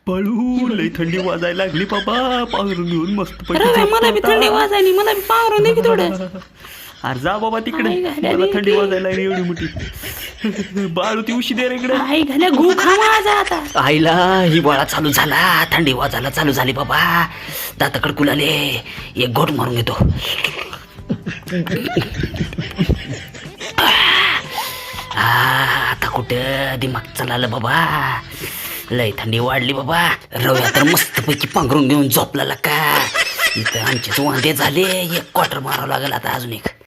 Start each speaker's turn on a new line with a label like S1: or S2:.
S1: पळू लई थंडी वाजायला लागली बाबा. पांघरून घेऊन मस्त
S2: रव्या मला बी थंडी वाजायली, मला बी पांघरून दे की थोडं.
S1: अरे जा बाबा तिकडे,
S2: आई घाल्या
S1: मला
S2: रे
S1: थंडी
S2: की.
S1: वाजायला लागली एवढी मोठी. बाळू ती उशी दे रे इकडे.
S2: आई घाल्या गु खा माझा आता.
S3: आईला हिवाळा चालू झाला, थंडी वाजायला चालू झाली बाबा. दाताकड कुलाले, एक घोट मारून घेतो. आता कुठं दिमाग चालला बाबा. लय थंडी वाढली बाबा. रव्या तर मस्तपैकी पांघरून घेऊन झोपला का. इथं आमचेच वांदे झाले. एक क्वार्टर मारावं लागेल आता अजून एक.